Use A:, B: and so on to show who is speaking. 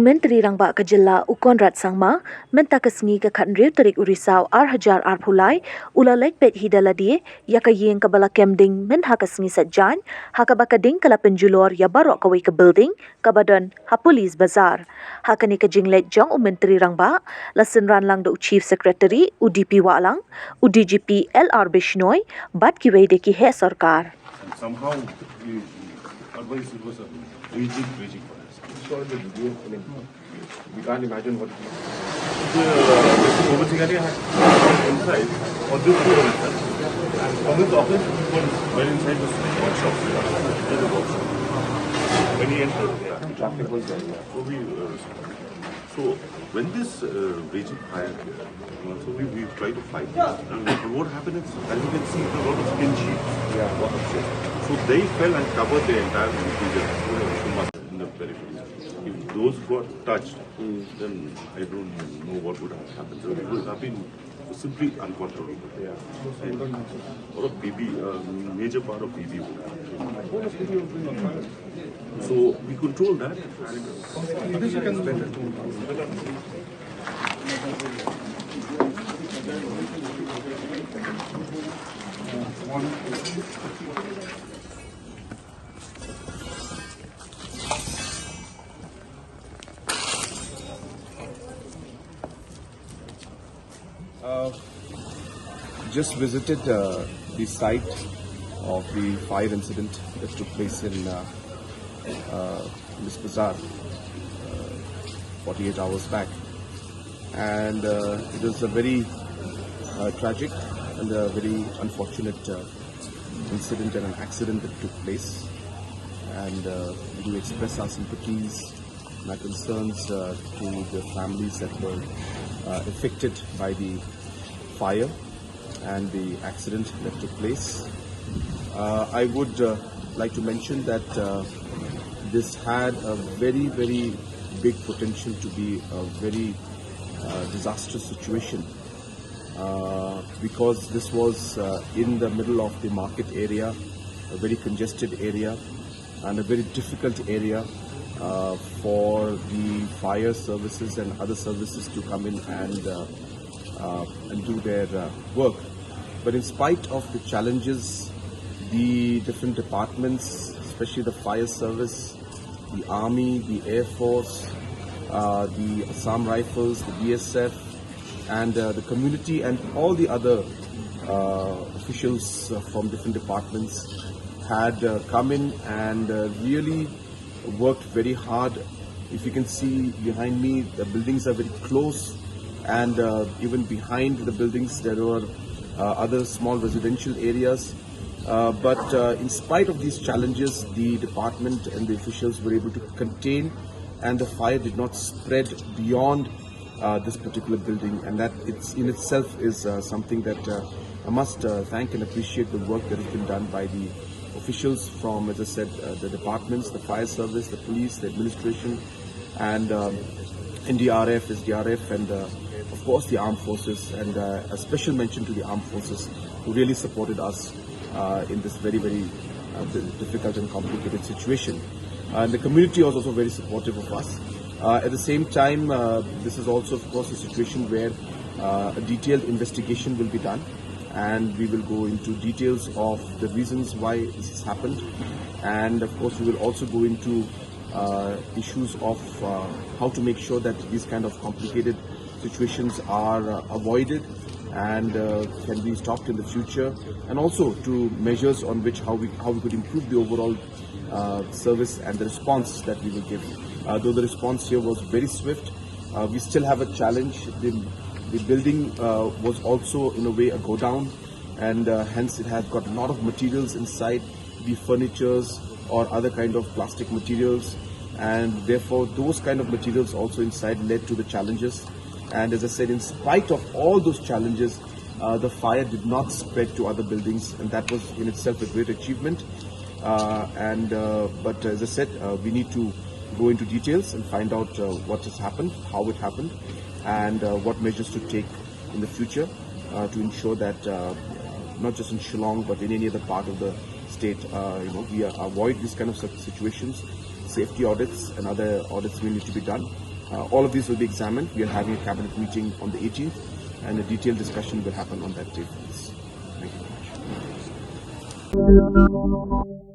A: Myntri Rangbah ke Jylla Conrad Sangma mynta ke sngi ke khanriu tarik risaw hajar phulai ula Leit peit Khyndailad Iaka iing kabala kemding mynha ke sngi saijaiñ Kaba kading kala pynjulor ya baroh kawei ke building Kaba police bazar hakani ke jingleit jong Myntri Rangbah la synran lang do chief secretary DP Wahlang DGP LR Bishnoi bat kiwei de ki he sorkar.
B: And somehow we advised it was a raging fire.
C: Saw the video. I mean, we can't imagine what it was.
B: The Mr. had inside on this floor itself. And from his office, well inside the workshop. The workshop. When he entered,
C: Traffic was there.
B: So when this raging fire came, so we tried to fight this. But what happened is, as you can see, there were a lot of skin sheets.
C: Yeah, what was it?
B: So they fell and covered the entire interior in the periphery. If those got touched, then I don't know what would have happened. So it would have been simply uncontrollable.
C: Yeah.
B: Or a baby, major part of baby would have. So we control that.
C: This you can spend it. Just visited the site of the fire incident that took place in this bazar 48 hours back, and it was a very tragic and a very unfortunate incident and an accident that took place, and we do express our sympathies and our concerns to the families that were affected by the fire and the accident that took place. I would like to mention that this had a very, very big potential to be a very disastrous situation because this was in the middle of the market area, a very congested area and a very difficult area for the fire services and other services to come in and do their work. But in spite of the challenges, the different departments, especially the fire service, the army, the air force, the Assam Rifles, the BSF, and the community and all the other officials from different departments had come in and really worked very hard. If you can see behind me, the buildings are very close, and even behind the buildings there were other small residential areas. But in spite of these challenges, the department and the officials were able to contain, and the fire did not spread beyond this particular building, and that in itself is something that I must thank and appreciate the work that has been done by the officials from, as I said, the departments, the fire service, the police, the administration, and NDRF, SDRF, and of course the armed forces, and a special mention to the armed forces who really supported us in this very, very difficult and complicated situation. And the community was also very supportive of us. At the same time, this is also, of course, a situation where a detailed investigation will be done, and we will go into details of the reasons why this has happened, and of course we will also go into issues of how to make sure that these kind of complicated situations are avoided and can be stopped in the future, and also to measures on which how we could improve the overall service and the response that we will give. Though the response here was very swift, we still have a challenge. The building was also in a way a go down, and hence it has got a lot of materials inside, the furnitures or other kind of plastic materials, and therefore those kind of materials also inside led to the challenges. And as I said, in spite of all those challenges, the fire did not spread to other buildings, and that was in itself a great achievement. But as I said, we need to go into details and find out what has happened, how it happened, and what measures to take in the future to ensure that not just in Shillong, but in any other part of the state. We avoid these kind of situations. Safety audits and other audits will need to be done. All of these will be examined. We are having a cabinet meeting on the 18th, and a detailed discussion will happen on that day. Thank you very much.